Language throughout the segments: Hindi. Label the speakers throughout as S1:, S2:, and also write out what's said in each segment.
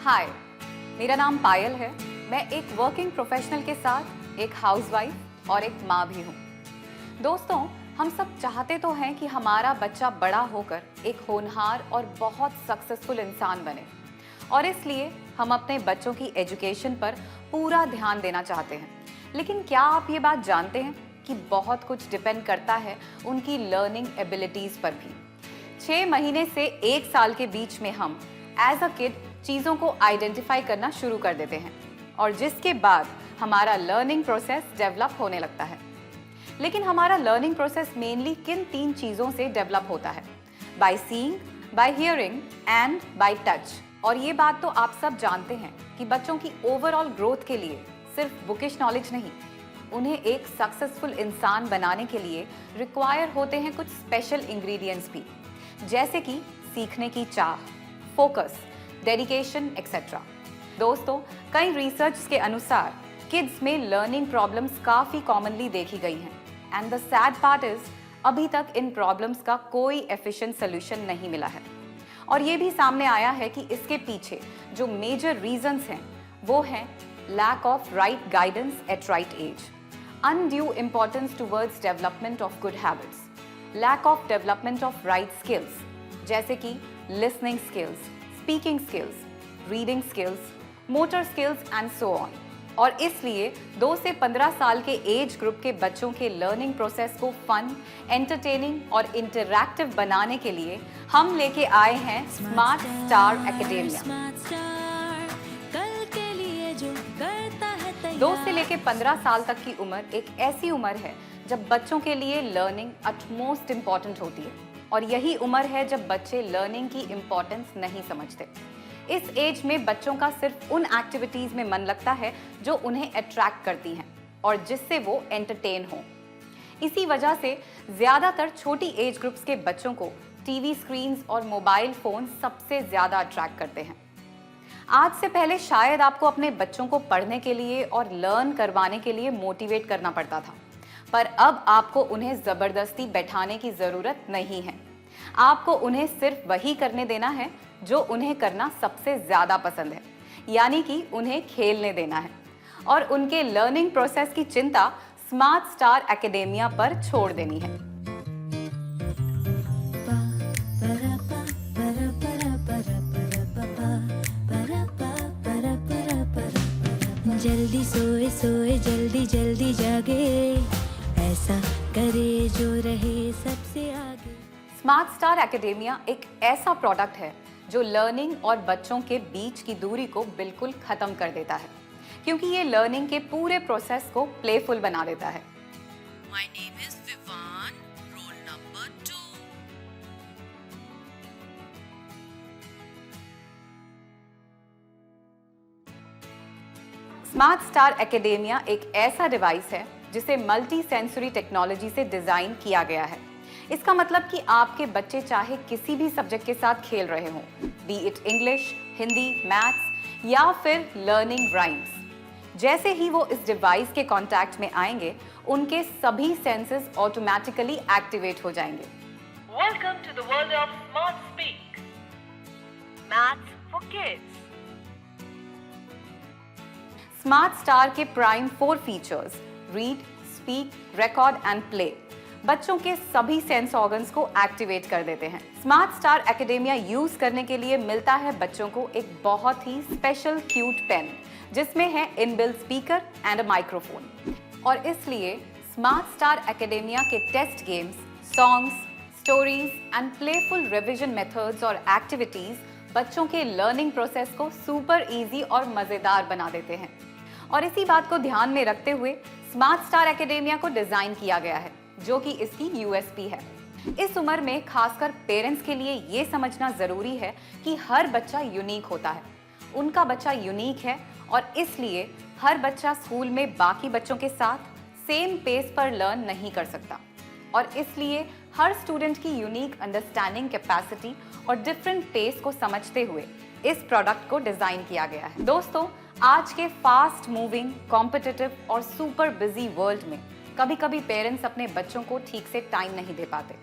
S1: हाय, मेरा नाम पायल है। मैं एक वर्किंग प्रोफेशनल के साथ एक हाउसवाइफ और एक माँ भी हूँ। दोस्तों, हम सब चाहते तो हैं कि हमारा बच्चा बड़ा होकर एक होनहार और बहुत सक्सेसफुल इंसान बने, और इसलिए हम अपने बच्चों की एजुकेशन पर पूरा ध्यान देना चाहते हैं। लेकिन क्या आप ये बात जानते हैं कि बहुत कुछ डिपेंड करता है उनकी लर्निंग एबिलिटीज पर भी। 6 महीने से 1 साल के बीच में हम एज अ किड चीज़ों को आइडेंटिफाई करना शुरू कर देते हैं, और जिसके बाद हमारा लर्निंग प्रोसेस डेवलप होने लगता है। लेकिन हमारा लर्निंग प्रोसेस मेनली किन 3 चीज़ों से डेवलप होता है? By seeing, by hearing and by touch. और ये बात तो आप सब जानते हैं कि बच्चों की ओवरऑल ग्रोथ के लिए सिर्फ बुकिश नॉलेज नहीं, उन्हें एक सक्सेसफुल इंसान बनाने के लिए रिक्वायर होते हैं कुछ स्पेशल इंग्रेडिएंट्स भी, जैसे कि सीखने की चाह, फोकस, डेडिकेशन एक्सेट्रा। दोस्तों, कई रिसर्च के अनुसार किड्स में लर्निंग प्रॉब्लम्स काफ़ी कॉमनली देखी गई हैं, and the sad part is अभी तक इन प्रॉब्लम्स का कोई एफिशिएंट सोल्यूशन नहीं मिला है। और ये भी सामने आया है कि इसके पीछे जो मेजर रीजंस हैं वो हैं lack of right guidance at right age, undue importance towards development of good habits, lack of development of right skills जैसे कि listening skills, speaking skills, reading skills, motor skills and so on. और इसलिए 2 से 15 साल के एज ग्रुप के बच्चों के लर्निंग प्रोसेस को फन, एंटरटेनिंग और इंटरैक्टिव बनाने के लिए हम लेके आए हैं स्मार्ट स्टार एकेडेमिया। 2 से लेके 15 साल तक की उम्र एक ऐसी उम्र है जब बच्चों के लिए लर्निंग अटमोस्ट इम्पॉर्टेंट होती है, और यही उम्र है जब बच्चे लर्निंग की इम्पॉर्टेंस नहीं समझते। इस एज में बच्चों का सिर्फ उन एक्टिविटीज में मन लगता है जो उन्हें अट्रैक्ट करती हैं और जिससे वो एंटरटेन हो। इसी वजह से ज्यादातर छोटी एज ग्रुप्स के बच्चों को टीवी स्क्रीन्स और मोबाइल फोन सबसे ज्यादा अट्रैक्ट करते हैं। आज से पहले शायद आपको अपने बच्चों को पढ़ने के लिए और लर्न करवाने के लिए मोटिवेट करना पड़ता था, पर अब आपको उन्हें जबरदस्ती बैठाने की जरूरत नहीं है। आपको उन्हें सिर्फ वही करने देना है जो उन्हें करना सबसे ज्यादा पसंद है, यानी कि उन्हें खेलने देना है, और उनके लर्निंग प्रोसेस की चिंता स्मार्ट स्टार एकेडेमिया पर छोड़ देनी है।
S2: जल्दी सोए सोए जल्दी जल्दी जागे, ऐसा करे जो रहे सबसे आगे।
S1: स्मार्ट स्टार एकेडेमिया एक ऐसा प्रोडक्ट है जो लर्निंग और बच्चों के बीच की दूरी को बिल्कुल खत्म कर देता है, क्योंकि ये लर्निंग के पूरे प्रोसेस को प्लेफुल बना देता है।
S2: My name is Vivan, roll number 2.
S1: Smart Star academia एक ऐसा डिवाइस है जिसे मल्टी सेंसरी टेक्नोलॉजी से डिजाइन किया गया है। इसका मतलब कि आपके बच्चे चाहे किसी भी सब्जेक्ट के साथ खेल रहे हों, B it English, Hindi, maths या फिर लर्निंग राइम्स, जैसे ही वो इस डिवाइस के कांटेक्ट में आएंगे उनके सभी सेंसेस ऑटोमेटिकली एक्टिवेट हो जाएंगे।
S3: Welcome to the world of Smart Speak. Maths for kids.
S1: Smart star के prime 4 features read, speak, record and play बच्चों के सभी सेंस ऑर्गन्स को एक्टिवेट कर देते हैं। स्मार्ट स्टार एकेडेमिया यूज करने के लिए मिलता है बच्चों को एक बहुत ही स्पेशल क्यूट पेन, जिसमें है inbuilt speaker and a microphone. और इसलिए स्मार्ट स्टार एकेडेमिया के test games, songs, stories and playful revision methods और एक्टिविटीज बच्चों के लर्निंग प्रोसेस को सुपर इजी और मजेदार बना देते हैं। और इसी बात को ध्यान में रखते हुए स्मार्ट स्टार एकेडेमिया को डिजाइन किया गया है, जो कि इसकी यूएसपी है। इस उम्र में खासकर पेरेंट्स के लिए ये समझना जरूरी है कि हर बच्चा यूनिक होता है। उनका बच्चा यूनिक है, और इसलिए हर बच्चा स्कूल में बाकी बच्चों के साथ सेम पेस पर लर्न नहीं कर सकता, और इसलिए हर स्टूडेंट की यूनिक अंडरस्टैंडिंग कैपेसिटी और डिफरेंट पेस को समझते हुए इस प्रोडक्ट को डिजाइन किया गया है। दोस्तों, आज के फास्ट मूविंग, कॉम्पिटिटिव और सुपर बिजी वर्ल्ड में कभी कभी पेरेंट्स अपने बच्चों को ठीक से टाइम नहीं दे पाते।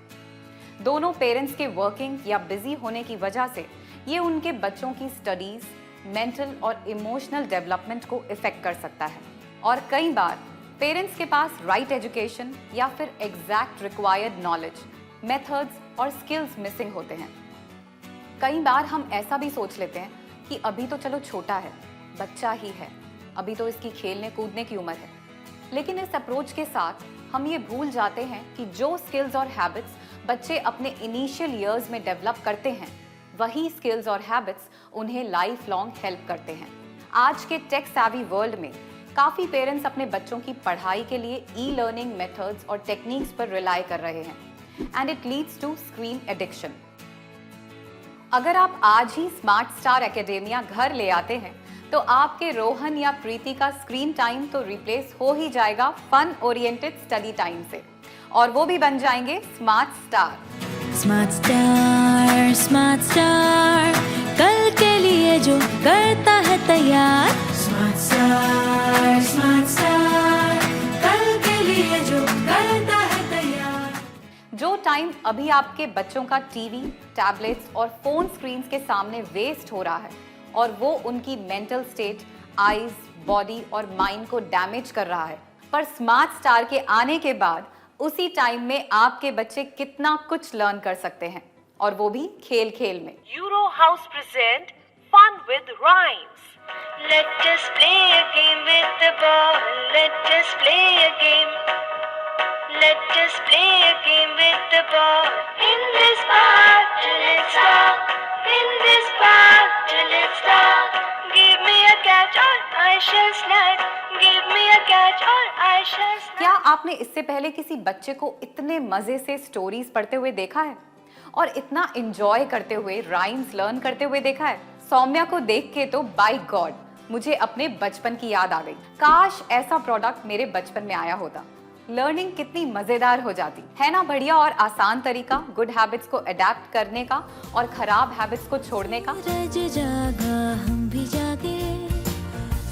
S1: दोनों पेरेंट्स के वर्किंग या बिजी होने की वजह से ये उनके बच्चों की स्टडीज, मेंटल और इमोशनल डेवलपमेंट को इफेक्ट कर सकता है। और कई बार पेरेंट्स के पास राइट एजुकेशन या फिर एग्जैक्ट रिक्वायर्ड नॉलेज, मेथड्स और स्किल्स मिसिंग होते हैं। कई बार हम ऐसा भी सोच लेते हैं कि अभी तो चलो छोटा है, बच्चा ही है, अभी तो इसकी खेलने कूदने की उम्र है। लेकिन इस अप्रोच के साथ हम ये भूल जाते हैं कि जो स्किल्स और हैबिट्स बच्चे अपने इनिशियल ईयर्स में डेवलप करते हैं, वही स्किल्स और हैबिट्स उन्हें लाइफ लॉन्ग हेल्प करते हैं। आज के टेक सैवी वर्ल्ड में काफ़ी पेरेंट्स अपने बच्चों की पढ़ाई के लिए ई लर्निंग मेथड्स और टेक्निक्स पर रिलाई कर रहे हैं, and it leads to screen addiction. अगर आप आज ही स्मार्ट स्टार एकेडेमिया घर ले आते हैं तो आपके रोहन या प्रीति का स्क्रीन टाइम तो रिप्लेस हो ही जाएगा फन ओरिएंटेड स्टडी टाइम से, और वो भी बन जाएंगे स्मार्ट स्टार।
S4: स्मार्ट स्टार कल के लिए जो करता है तैयार। स्मार्ट स्टार कल के लिए जो करता है तैयार।
S1: जो टाइम अभी आपके बच्चों का टीवी, टैबलेट्स और फोन स्क्रीन्स के सामने वेस्ट हो रहा है और वो उनकी मेंटल स्टेट, आईज, बॉडी और माइंड को डैमेज कर रहा है, पर स्मार्ट स्टार के आने के बाद उसी टाइम में आपके बच्चे कितना कुछ लर्न कर सकते हैं, और वो भी खेल खेल में।
S3: Euro House present Fun with Rhymes. Let us play a game with the ball. Let us play a game. Let us play a game with the ball. In this park till it's dark. In this park till it's dark. Give me a catch or I shall snatch. Give me a catch or I shall snatch.
S1: क्या आपने इससे पहले किसी बच्चे को इतने मजे से स्टोरीज पढ़ते हुए देखा है और इतना एंजॉय करते हुए राइम्स लर्न करते हुए देखा है? सौम्या को देख के तो बाय गॉड मुझे अपने बचपन की याद आ गई। काश ऐसा प्रोडक्ट मेरे बचपन में आया होता। लर्निंग कितनी मजेदार हो जाती है ना। बढ़िया और आसान तरीका गुड हैबिट्स को अडेप्ट करने का और खराब हैबिट्स को छोड़ने का।
S4: रज जागा हम भी जागे,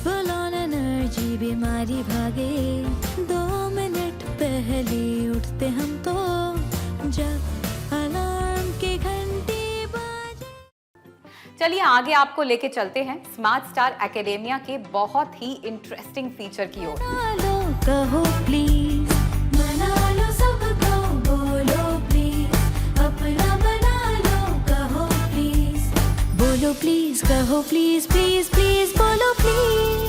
S4: फुल ऑन एनर्जी बीमारी भागे। 2 मिनट पहले उठते हम तो जब अलार्म की घंटी बाजे।
S1: चलिए आगे आपको लेके चलते हैं स्मार्ट स्टार एकेडेमिया के बहुत ही इंटरेस्टिंग फीचर की ओर।
S4: मना लो कहो प्लीज, मना लो सबको बोलो प्लीज, अपना बना लो कहो प्लीज, बोलो प्लीज कहो प्लीज, प्लीज प्लीज बोलो प्लीज।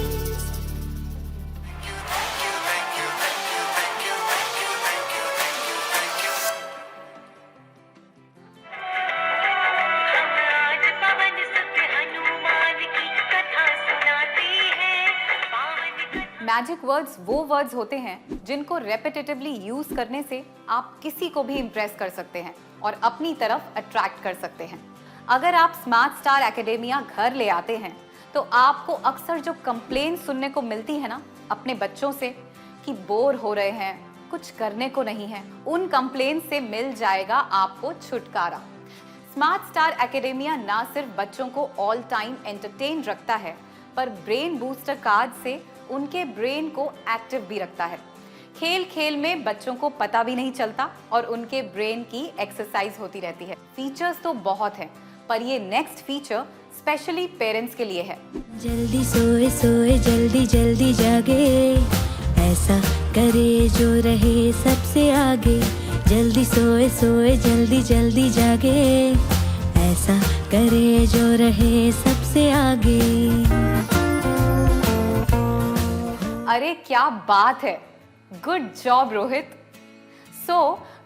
S3: आज पवन सुत हनुमान की कथा सुनाते हैं। पावन कथा
S1: मैजिक वर्ड्स वो वर्ड्स होते हैं जिनको रेपिटेटिवली यूज करने से आप किसी को भी इम्प्रेस कर सकते हैं और अपनी तरफ अट्रैक्ट कर सकते हैं। अगर आप स्मार्ट स्टार एकेडेमिया घर ले आते हैं तो आपको अक्सर जो कंप्लेन सुनने को मिलती है ना अपने बच्चों से कि बोर हो रहे हैं, कुछ करने को नहीं है, उन कंप्लेन से मिल जाएगा आपको छुटकारा। स्मार्ट स्टार एकेडेमिया ना सिर्फ बच्चों को ऑल टाइम एंटरटेन रखता है, पर ब्रेन बूस्टर कार्ड से उनके ब्रेन को एक्टिव भी रखता है। खेल खेल में बच्चों को पता भी नहीं चलता और उनके ब्रेन की एक्सरसाइज होती रहती है। फीचर्स तो बहुत हैं, पर ये नेक्स्ट फीचर स्पेशली पेरेंट्स के लिए है।
S4: जल्दी सोए सोए जल्दी जल्दी जागे, ऐसा करे जो रहे सबसे आगे। जल्दी सोए सोए जल्दी जल्दी जागे, ऐसा करे जो रहे सबसे आगे।
S1: अरे क्या बात है, गुड जॉब रोहित।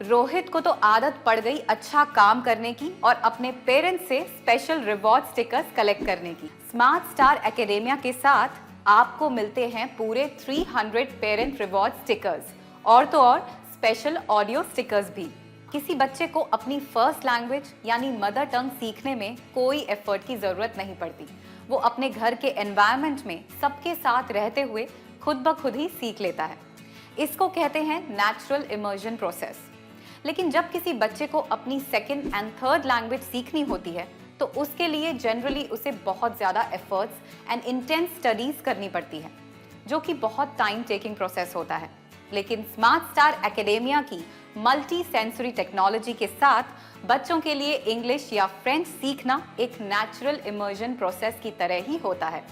S1: रोहित को तो आदत पड़ गई अच्छा काम करने की और अपने पेरेंट्स से स्पेशल रिवॉर्ड स्टिकर्स कलेक्ट करने की। स्मार्ट स्टार एकेडेमिया के साथ आपको मिलते हैं पूरे 300 पेरेंट रिवॉर्ड स्टिकर्स और तो और स्पेशल ऑडियो स्टिकर्स भी। किसी बच्चे को अपनी फर्स्ट लैंग्वेज यानी मदर टंग सीखने में कोई एफर्ट की जरूरत नहीं पड़ती। वो अपने घर के एनवायरनमेंट में सबके साथ रहते हुए खुद ब खुद ही सीख लेता है। इसको कहते हैं नेचुरल इमर्जन प्रोसेस। लेकिन जब किसी बच्चे को अपनी सेकंड एंड थर्ड लैंग्वेज सीखनी होती है तो उसके लिए जनरली उसे बहुत ज़्यादा एफर्ट्स एंड इंटेंस स्टडीज़ करनी पड़ती है, जो कि बहुत टाइम टेकिंग प्रोसेस होता है। लेकिन स्मार्ट स्टार एकेडेमिया की मल्टी सेंसरी टेक्नोलॉजी के साथ बच्चों के लिए इंग्लिश या फ्रेंच सीखना एक नेचुरल इमर्जन प्रोसेस की तरह ही होता है,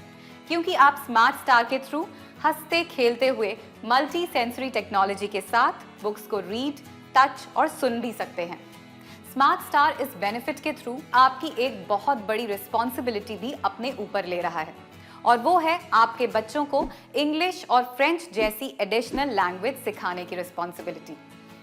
S1: क्योंकि आप स्मार्ट स्टार के थ्रू हंसते खेलते हुए मल्टी सेंसरी टेक्नोलॉजी के साथ बुक्स को रीड, टच और सुन भी सकते हैं। स्मार्ट स्टार इस बेनिफिट के थ्रू आपकी एक बहुत बड़ी रिस्पॉन्सिबिलिटी भी अपने ऊपर ले रहा है, और वो है आपके बच्चों को इंग्लिश और फ्रेंच जैसी एडिशनल लैंग्वेज सिखाने की रिस्पॉन्सिबिलिटी।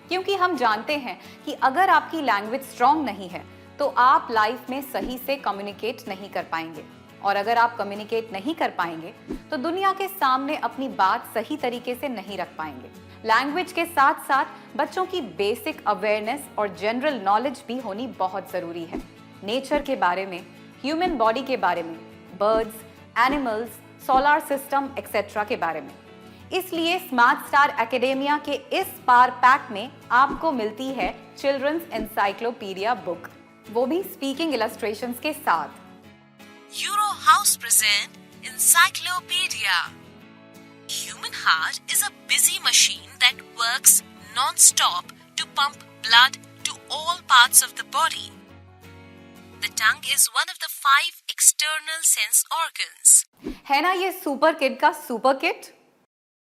S1: क्योंकि हम जानते हैं कि अगर आपकी लैंग्वेज स्ट्रांग नहीं है तो आप लाइफ में सही से कम्युनिकेट नहीं कर पाएंगे, और अगर आप कम्युनिकेट नहीं कर पाएंगे तो दुनिया के सामने अपनी बात सही तरीके से नहीं रख पाएंगे। लैंग्वेज के साथ साथ बच्चों की बेसिक अवेयरनेस और जनरल नॉलेज भी होनी बहुत ज़रूरी है, नेचर के बारे में, ह्यूमन बॉडी के बारे में, birds, animals, solar system etcetera के बारे में। इसलिए स्मार्ट स्टार एकेडेमिया के इस पावर पैक में आपको मिलती है चिल्ड्रंस एनसाइक्लोपीडिया बुक, वो भी स्पीकिंग इलस्ट्रेशंस के साथ।
S2: Euro House present Encyclopedia. Human heart is a busy machine that works non-stop to pump blood to all parts of the body. The tongue is one of the 5 external sense organs.
S1: है ना ये सुपर किड का सुपर किट?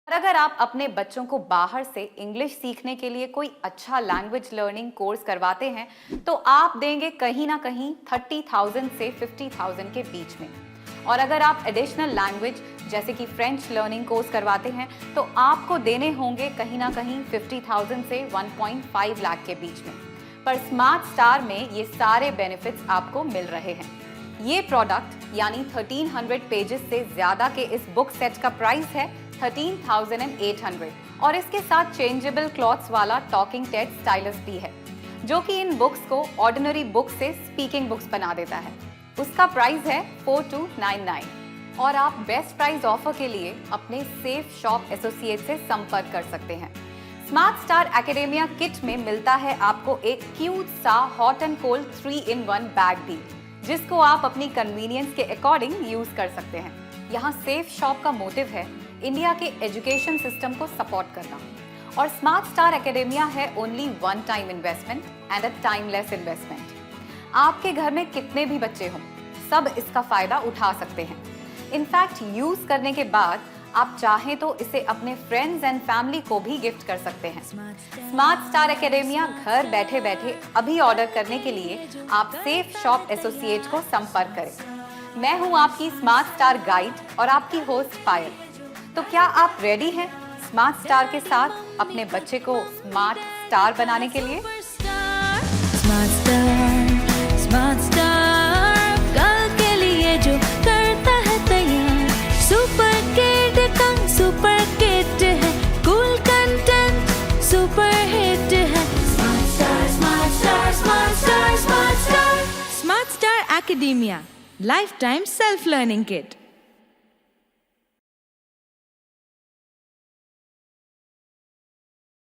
S1: और अगर आप अपने बच्चों को बाहर से इंग्लिश सीखने के लिए कोई अच्छा लैंग्वेज लर्निंग कोर्स करवाते हैं तो आप देंगे कहीं ना कहीं 30,000 से 50,000 के बीच में। और अगर आप एडिशनल लैंग्वेज जैसे कि फ्रेंच लर्निंग कोर्स करवाते हैं तो आपको देने होंगे कहीं ना कहीं 50,000 से 1.5 लाख के बीच में। पर स्मार्ट स्टार में ये सारे बेनिफिट्स आपको मिल रहे हैं। ये प्रोडक्ट यानी 1300 पेजेस से ज्यादा के इस बुक सेट का प्राइस है 13,800, और इसके साथ चेंजेबल क्लॉथ्स वाला टॉकिंग टेड स्टाइलस भी है, जो कि इन बुक्स को ऑर्डिनरी बुक से स्पीकिंग बुक्स बना देता है। उसका प्राइस है 4299, और आप बेस्ट प्राइस ऑफर के लिए अपने सेफ शॉप एसोसिएट से संपर्क कर सकते हैं। स्मार्ट स्टार एकेडेमिया किट में मिलता है आपको एक क्यूट सा hot and cold 3-in-1 bag भी, जिसको आप अपनी कन्वीनियंस के अकॉर्डिंग यूज कर सकते हैं। यहाँ सेफ शॉप का मोटिव है इंडिया के एजुकेशन सिस्टम को सपोर्ट करना, और स्मार्ट स्टार एकेडेमिया है only one time investment and a timeless investment. आपके घर में कितने भी बच्चे हों, सब इसका फायदा उठा सकते हैं। इनफैक्ट यूज करने के बाद आप चाहें तो इसे अपने फ्रेंड्स एंड फैमिली को भी गिफ्ट कर सकते हैं। स्मार्ट स्टार एकेडेमिया घर बैठे बैठे अभी ऑर्डर करने के लिए आप सेफ शॉप एसोसिएट को संपर्क करें। मैं हूं आपकी स्मार्ट स्टार गाइड और आपकी होस्ट पायल। तो क्या आप रेडी हैं स्मार्ट स्टार के साथ अपने बच्चे को स्मार्ट स्टार बनाने के लिए?
S4: स्मार्ट स्टार कल के लिए जो करता है तैयार। सुपर किड का सुपर किट है, कूल कंटेंट सुपर हिट है। Smart star smart star smart star smart star smart Star academia life time self learning kit.